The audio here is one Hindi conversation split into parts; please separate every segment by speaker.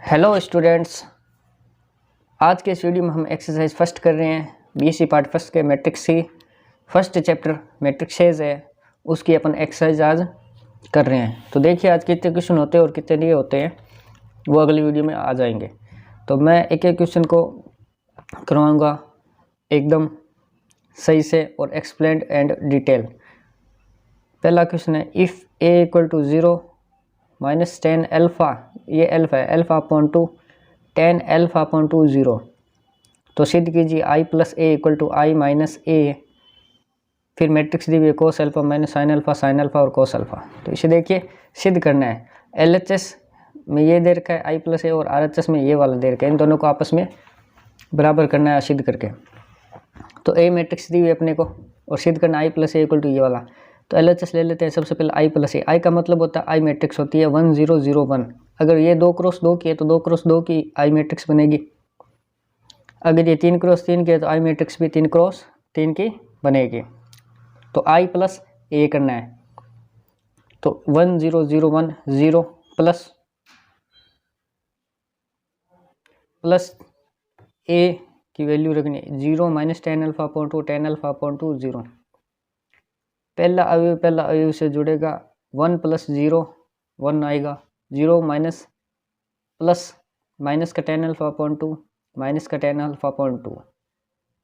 Speaker 1: हेलो स्टूडेंट्स, आज के इस वीडियो में हम एक्सरसाइज फर्स्ट कर रहे हैं। बीएससी पार्ट फर्स्ट के मैट्रिक्स की फर्स्ट चैप्टर मैट्रिक्सेस है, उसकी अपन एक्सरसाइज आज कर रहे हैं। तो देखिए आज कितने क्वेश्चन होते हैं और कितने नहीं होते हैं वो अगली वीडियो में आ जाएंगे। तो मैं एक एक क्वेश्चन को करवाऊँगा एकदम सही से और एक्सप्लेन्ड एंड डिटेल। पहला क्वेश्चन है, if A equal to 0 minus 10 alpha, ये अल्फ़ा है, alpha upon two 10 alpha upon two 0, तो सिद्ध कीजिए I plus A equal to I minus A. फिर मैट्रिक्स दी हुई है cos alpha minus sine alpha और कोस अल्फ़ा। तो इसे देखिए सिद्ध करना है। एलएचएस में ये दे रखा है आई प्लस ए और आरएचएस में ये वाला दे रखा है, इन दोनों को आपस में बराबर करना है सिद्ध करके। तो ए मैट्रिक्स दी हुई है अपने को और सिद्ध करना आई प्लस ए इक्वल टू ये वाला। तो एलएचएस ले लेते हैं। सबसे पहले आई प्लस ए, आई का मतलब होता है आई मैट्रिक्स होती है 1 0 0 1। अगर ये 2 क्रॉस 2 की है तो 2 क्रॉस 2 की आई मैट्रिक्स बनेगी। अगर ये 3 क्रॉस 3 की है तो आई मैट्रिक्स भी 3 क्रॉस 3 की बनेगी। तो आई प्लस ए करना है। तो 1 0 0 1 0 प्लस ए की वैल्यू रखनी है 0 minus 10 alpha upon two 10 alpha upon two 0। पहला अवयव से जुड़ेगा 1 प्लस 0 1 आएगा, 0 माइनस प्लस माइनस का 10 अल्फ़ा अपॉन टू माइनस का 10 अल्फ़ा अपॉन टू।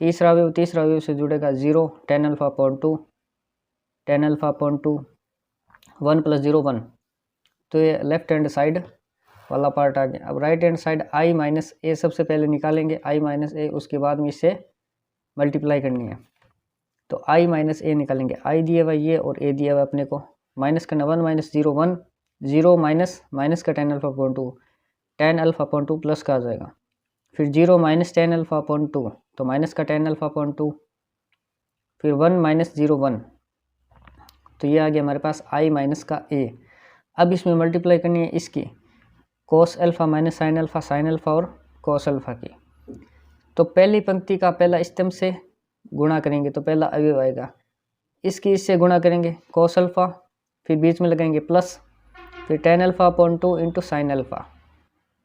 Speaker 1: तीसरा अवयव से जुड़ेगा 0 10 alpha upon two 10 alpha upon two 1 plus 0 1। तो ये लेफ्ट हैंड साइड वाला पार्ट आ गया। अब right hand side I minus A सबसे पहले निकालेंगे, आई माइनस ए, उसके बाद में इससे मल्टीप्लाई करनी है। तो आई माइनस ए निकालेंगे, आई दिया हुआ ये और ए दिया हुआ अपने को, माइनस करना 1 माइनस 0 1 0 माइनस का 10 alpha upon two 10 alpha upon two plus का आ जाएगा। फिर 0 माइनस 10 अल्फ़ा अपॉन टू, तो माइनस का 10 अल्फ़ा अपॉन टू, फिर 1 माइनस 0 1। तो ये आ गया हमारे पास आई माइनस का ए। अब इसमें मल्टीप्लाई करनी है इसकी कोस अल्फ़ा माइनस साइन अल्फ़ा और कोस अल्फ़ा की। तो पहली पंक्ति का पहला स्तंभ से गुणा करेंगे तो पहला अवयव आएगा, इसकी इससे गुणा करेंगे कोस अल्फ़ा, फिर बीच में लगाएंगे प्लस, फिर 10 alpha upon two into sine alpha.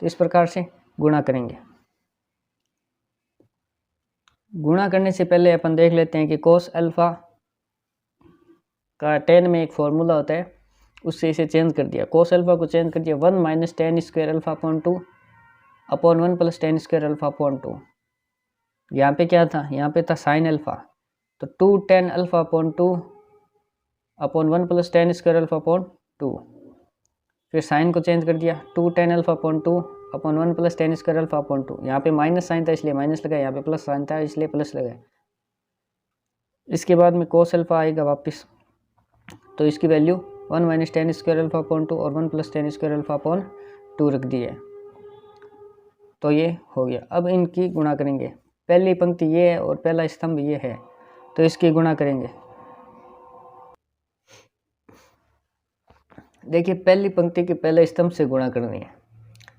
Speaker 1: तो इस प्रकार से गुणा करेंगे। गुणा करने से पहले अपन देख लेते हैं कि कोस अल्फ़ा का 10 में एक फॉर्मूला होता है, उससे इसे चेंज कर दिया। कोस अल्फ़ा को चेंज कर दिया 1 minus 10 square alpha upon two upon 1 plus 10 square alpha upon to. यहाँ पे क्या था, यहाँ पे था साइन अल्फ़ा, तो 2 10 alpha upon two upon 1 plus 10 square alpha upon to. फिर साइन को चेंज कर दिया 2 10 alpha upon two upon 1 plus 10 square alpha upon to. यहाँ पे माइनस साइन था इसलिए माइनस लगाया, यहाँ पे प्लस साइन था इसलिए प्लस लगाया। इसके बाद में कोस अल्फ़ा आएगा वापस, तो इसकी value 1 minus 10 square alpha upon two और 1 plus 10 square alpha upon to रख दी है। तो ये हो गया। अब इनकी गुणा करेंगे। पहली पंक्ति ये है और पहला स्तंभ ये है, तो इसकी गुणा करेंगे। देखिए पहली पंक्ति के पहले स्तंभ से गुणा करनी है,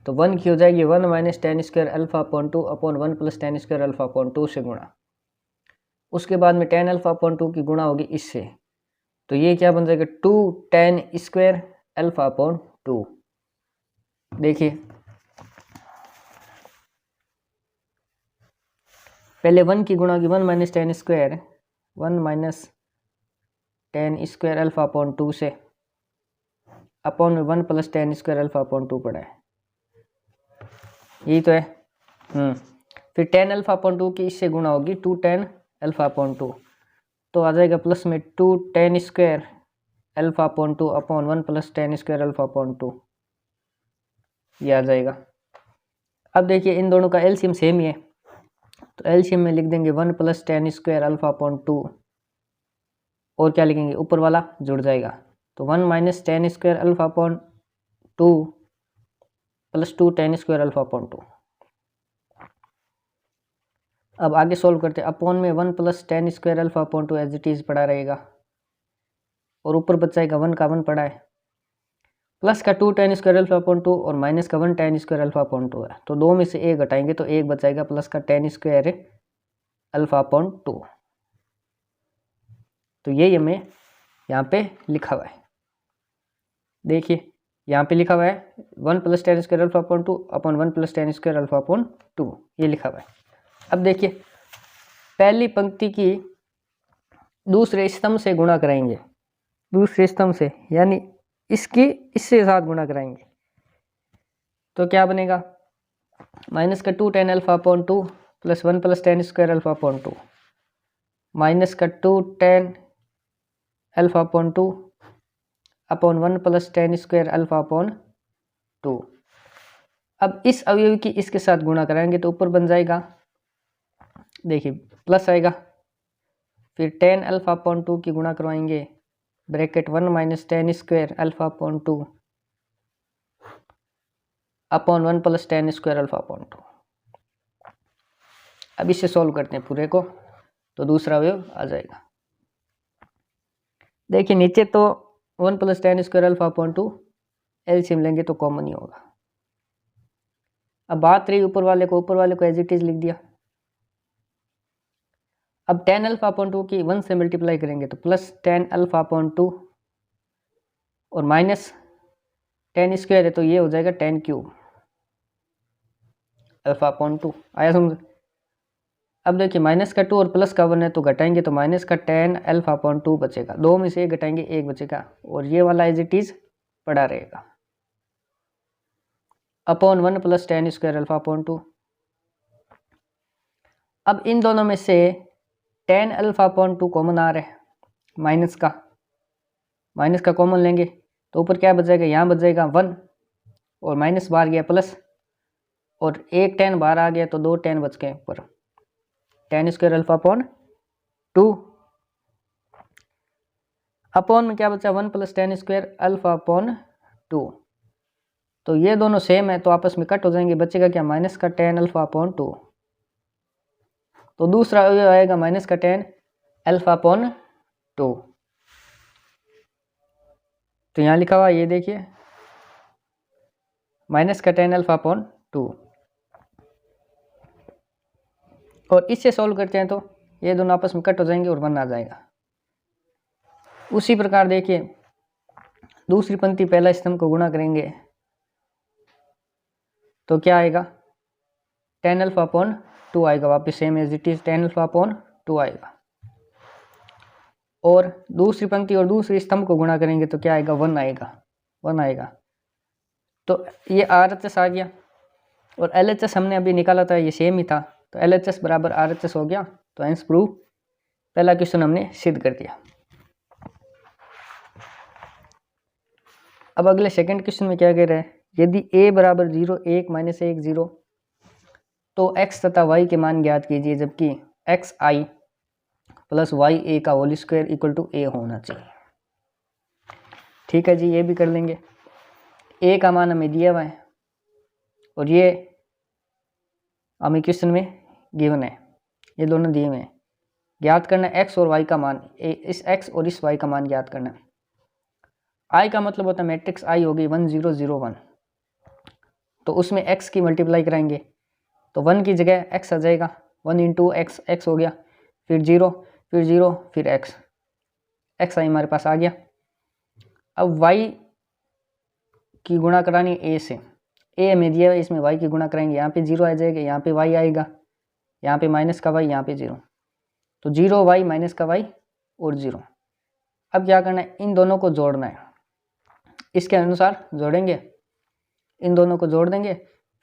Speaker 1: तो 1 की हो जाएगी 1 minus 10 square alpha upon two upon 1 plus 10 square alpha upon to से गुणा। उसके बाद में 10 अल्फ़ा अपॉन टू की गुणा होगी इससे, तो ये क्या बन जाएगा 2 10 स्क्वायर अल्फ़ा अपॉन टू। देखिए पहले 1 की गुणा होगी 1 minus 10 square 1 minus 10 square alpha upon to से अपॉन में 1 plus 10 square alpha upon to पड़ा है, यही तो है। फिर 10 अल्फ़ा अपॉन टू की इससे गुणा होगी 2 10 अल्फ़ा अपॉन टू, तो आ जाएगा प्लस में 2 10 square alpha upon two upon 1 plus 10 square alpha upon to, ये आ जाएगा। अब देखिए इन दोनों का एलसीएम सेम ही है, तो एलसीएम में लिख देंगे 1 plus 10 square alpha upon two, और क्या लिखेंगे ऊपर वाला जुड़ जाएगा, तो 1 minus 10 square alpha upon two plus 2 10 square alpha upon two. अब आगे सोल्व करते हैं। अपॉन में 1 plus 10 square alpha upon two as it is पड़ा रहेगा, और ऊपर बचाएगा 1 का 1 पड़ा है, प्लस का 2 10 स्क्वायर अल्फ़ा अपॉन टू और माइनस का 1 10 स्क्वायर अल्फ़ा अपॉन टू है, तो दो में से एक घटाएंगे तो एक बचाएगा प्लस का 10 स्क्वायर अल्फ़ा अपॉन टू। तो यही हमें यहाँ पे लिखा हुआ है। देखिए यहाँ पे लिखा हुआ है 1 plus ten square alpha upon 2 upon 1 plus ten square alpha upon 2, ये लिखा हुआ है। अब देखिए पहली पंक्ति की दूसरे स्तंभ से गुणा कराएंगे, दूसरे स्तंभ से, यानी इसकी इससे साथ गुणा कराएंगे, तो क्या बनेगा, माइनस का 2 ten alpha upon 2 plus 1 plus ten square alpha upon 2 minus का 2 ten alpha upon 2 upon 1 plus ten square alpha upon 2। अब इस अवयव की इसके साथ गुणा कराएंगे तो ऊपर बन जाएगा, देखिए प्लस आएगा, फिर टेन अल्फा अपॉन 2 की गुणा करवाएंगे, bracket 1 minus ten square alpha upon 2 upon 1 plus ten square alpha upon 2। अब इसे सॉल्व करते हैं पूरे को, तो दूसरा अवयव आ जाएगा। देखिए नीचे तो 1 plus ten square alpha upon 2 LCM लेंगे तो कॉमन ही होगा। अब बात रही ऊपर वाले को एज इट इज लिख दिया। अब टेन अल्फा अपॉन 2 की 1 से मल्टीप्लाई करेंगे तो प्लस टेन अल्फा अपॉन 2 और माइनस टेन स्क्वायर है तो ये हो जाएगा टेन क्यूब अल्फा अपॉन 2। आया समझ। अब देखिए माइनस का 2 और प्लस का 1 है तो घटाएंगे तो माइनस का टेन अल्फा अपॉन 2 बचेगा, दो में से एक घटाएंगे एक बचेगा, और ये वाला एज इट इज पड़ा रहेगा upon 1 plus ten square alpha upon 2। अब इन दोनों में से टेन अल्फा अपॉन 2 कॉमन आ रहा है, माइनस का कॉमन लेंगे तो ऊपर क्या बचेगा, यहाँ बच जाएगा 1 और माइनस बाहर गया प्लस, और एक टेन बाहर आ गया तो दो टेन बच गए ऊपर, ten square alpha upon 2 upon में क्या बचा 1 plus ten square alpha upon 2। तो ये दोनों सेम है तो आपस में कट हो जाएंगे, बचेगा क्या, माइनस का टेन अल्फा अपॉन 2। तो दूसरा अवयव आएगा माइनस का टेन अल्फा अपॉन 2। तो यहाँ लिखा हुआ ये देखिए माइनस का टेन अल्फा अपॉन 2, और इससे सॉल्व करते हैं तो ये दोनों आपस में कट हो जाएंगे और 1 आ जाएगा। उसी प्रकार देखिए दूसरी पंक्ति पहला स्तंभ को गुणा करेंगे तो क्या आएगा, टेन अल्फा अपॉन 2 आएगा, वापस same as it is ten alpha upon 2 आएगा। और दूसरी पंक्ति और दूसरे स्तंभ को गुणा करेंगे तो क्या आएगा, 1 आएगा। तो ये आरएचएस आ गया, और एलएचएस हमने अभी निकाला था, ये सेम ही था, तो एलएचएस बराबर आरएचएस हो गया। तो हेंस प्रूव पहला क्वेश्चन हमने सिद्ध कर दिया। अब अगले सेकंड क्वेश्चन में क्या कह रहा है, यदि a बराबर 0 1 माइनस 1 0 तो x तथा y के मान ज्ञात कीजिए, जबकि x i plus y a का whole square equal to a होना चाहिए। ठीक है जी, ये भी कर लेंगे। a का मान हमें दिया हुआ है और ये हमें क्वेश्चन में गिवन है, ये दोनों दिए हुए हैं। ज्ञात करना है x और y का मान, इस x और इस y का मान ज्ञात करना है। i का मतलब होता है मैट्रिक्स i होगी 1 0 0 1, तो उसमें x की मल्टीप्लाई कराएंगे तो 1 की जगह x आ जाएगा, 1 इंटू एक्स, एक्स हो गया, फिर 0 फिर 0 फिर x आई हमारे पास आ गया। अब y की गुणा करानी है a से, a हमें दिया है, इसमें y की गुणा कराएंगे, यहाँ पे 0 आ जाएगा, यहाँ पे y आएगा, यहाँ पे माइनस का y, यहाँ पे 0, तो 0 y माइनस का y और 0। अब क्या करना है, इन दोनों को जोड़ना है, इसके अनुसार जोड़ेंगे, इन दोनों को जोड़ देंगे,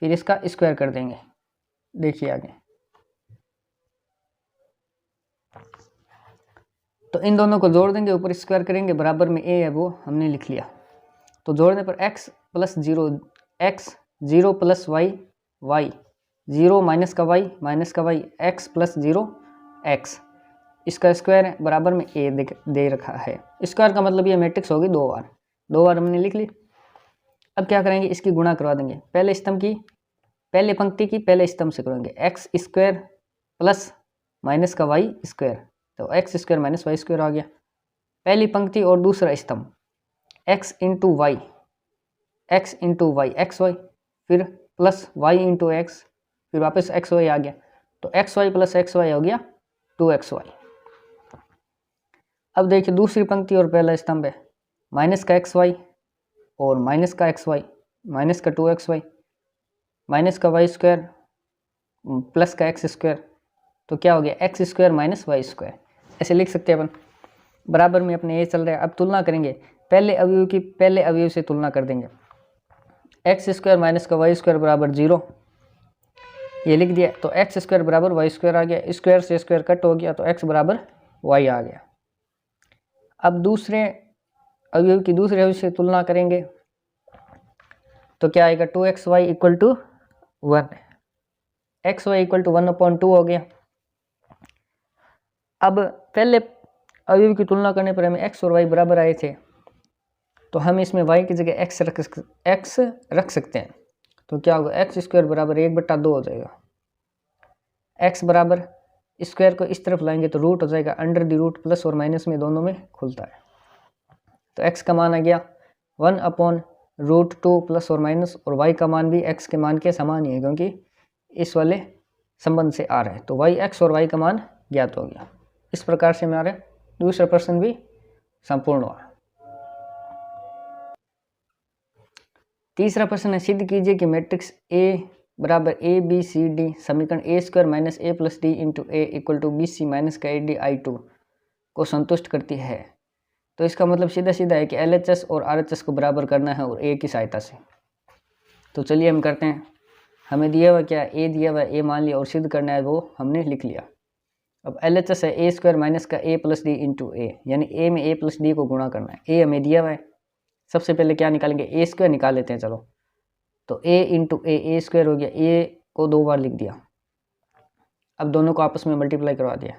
Speaker 1: फिर इसका स्क्वायर कर देंगे। देखिए आगे, तो इन दोनों को जोड़ देंगे, ऊपर स्क्वायर करेंगे, बराबर में a है वो हमने लिख लिया। तो जोड़ने पर x plus 0 x 0 plus y y 0 minus का y x प्लस 0 x, इसका स्क्वायर है, बराबर में a दे रखा है। स्क्वायर का मतलब ये मैट्रिक्स होगी दो बार हमने लिख ली। अब क्या करेंगे, इसकी गुणा करवा देंगे, पहले स्तंभ की, पहले पंक्ति की पहले स्तंभ से करेंगे, एक्स स्क्वायर प्लस माइनस का वाई स्क्वायर, तो X square minus Y square आ गया। पहली पंक्ति और दूसरा स्तंभ, X into Y X Y, फिर प्लस वाई इंटू एक्स, फिर वापस एक्स वाई आ गया, तो X Y plus X Y हो गया 2xy। अब देखिए दूसरी पंक्ति और पहला स्तंभ है, माइनस का एक्स वाई और माइनस का एक्स वाई, माइनस का 2xy, माइनस का वाई स्क्वायर प्लस का एक्स स्क्वायर, तो क्या हो गया x square minus Y square, ऐसे लिख सकते हैं अपन। बराबर में अपने ये चल रहा है। अब तुलना करेंगे, पहले अवयव की पहले अवयव से तुलना कर देंगे। एक्स स्क्वायर माइनस का वाई स्क्वायर बराबर 0, ये लिख दिया। तो एक्स स्क्वायर बराबर वाई स्क्वायर आ गया, स्क्वायर से स्क्वायर कट हो गया, तो एक्स बराबर वाई आ गया। अब दूसरे अवयव की दूसरे अवयव से तुलना करेंगे तो क्या आएगा 2xy equal to 1, x y equal to 1/2 हो गया। अब पहले अवयव की तुलना करने पर हमें x और y बराबर आए थे, तो हम इसमें y की जगह x रख सकते हैं। तो क्या होगा एक्स स्क्वायर बराबर 1/2 हो जाएगा। x बराबर स्क्वायर को इस तरफ लाएंगे तो रूट हो जाएगा, अंडर द रूट प्लस और माइनस में दोनों में खुलता है। तो x का मान आ गया 1/√2 प्लस और माइनस, और y का मान भी x के मान के समान ही है क्योंकि इस वाले संबंध से आ रहा है। तो x और y का मान ज्ञात हो गया। इस प्रकार से हमारे दूसरा प्रश्न भी संपूर्ण हुआ। तीसरा प्रश्न है, सिद्ध कीजिए कि मैट्रिक्स A बराबर ए बी सी डी समीकरण A square minus A plus D into A equal to B C minus का ए डी I2 को संतुष्ट करती है। तो इसका मतलब सीधा सीधा है कि LHS और RHS को बराबर करना है और A की सहायता से। तो चलिए हम करते हैं। हमें दिया हुआ क्या, A दिया हुआ A मान लिया और सिद्ध करना है, वो हमने लिख लिया। अब LHS है ए स्क्वायर माइनस का ए प्लस डी इंटू ए, यानी ए में ए प्लस डी को गुणा करना है। ए हमें दिया हुआ है, सबसे पहले क्या निकालेंगे, ए स्क्वायर निकाल लेते हैं। चलो, तो ए इंटू ए स्क्वायर हो गया, ए को 2 बार लिख दिया। अब दोनों को आपस में मल्टीप्लाई करवा दिया।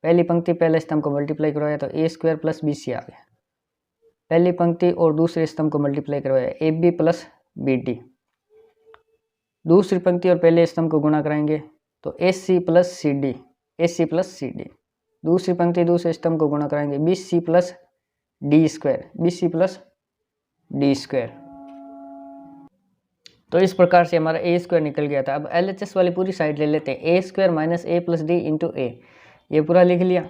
Speaker 1: पहली पंक्ति पहले स्तंभ को मल्टीप्लाई करवाया तो a square plus B c आ गया। पहली पंक्ति और दूसरे स्तंभ को मल्टीप्लाई करवाया a b plus b d. दूसरी पंक्ति और पहले स्तंभ को गुणा कराएंगे तो a c plus c d, a c plus c d. दूसरी पंक्ति दूसरे स्तंभ को गुणा कराएंगे b c plus d square, b c plus d square. तो इस प्रकार से हमारा ए स्क्वायर निकल गया था। अब LHS वाली पूरी साइड ले लेते हैं, ए square minus A plus D into ए, ये पूरा लिख लिया।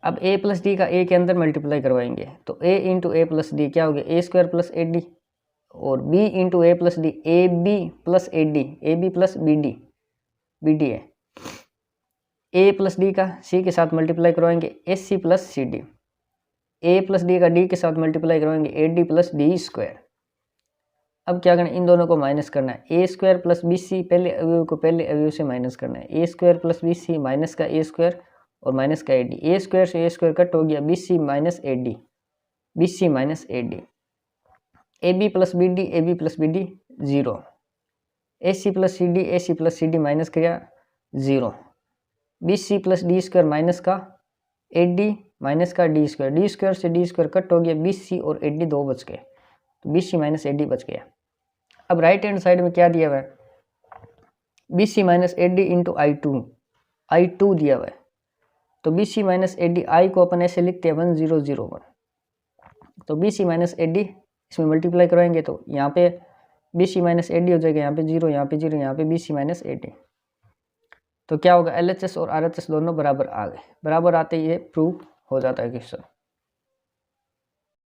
Speaker 1: अब ए प्लस डी का ए के अंदर मल्टीप्लाई करवाएंगे तो a into a plus d क्या हो गया, a square plus a d, और b into a plus d a b plus a d, a b plus b d, b d है। ए प्लस डी का सी के साथ मल्टीप्लाई करवाएंगे ए सी प्लस सी डी, ए प्लस डी का डी के साथ मल्टीप्लाई करवाएंगे A D plus d square. अब क्या करना है, इन दोनों को माइनस करना है। A square plus B C पहले अवयव को पहले अवयव से माइनस करना है। A square plus B C minus का ए स्क्वायर और माइनस का ए डी, ए स्क्वायर से ए स्क्वायर कट हो गया, b C minus a d, b C minus a d. A b plus b d, a b plus b d 0, a c plus c d, a c plus c d minus किया 0, b c plus d square minus का ए डी माइनस का डी स्क्वायर, डी स्क्वायर से डी स्क्वायर कट हो गया, बी सी और ए डी 2 बच गए, तो b C minus a d बच गया। अब राइट हैंड साइड में क्या दिया हुआ है, b C minus a d into I2 दिया हुआ है। तो b C minus a d I को अपन ऐसे लिखते हैं 1001, तो b C minus a d इसमें मल्टीप्लाई करवाएंगे तो यहाँ पे b C minus a d हो जाएगा, यहाँ पे 0, यहाँ पे 0, यहाँ पे b C minus a d. तो क्या होगा, LHS और RHS दोनों बराबर आ गए। बराबर आते ही ये प्रूव हो जाता है क्वेश्चन।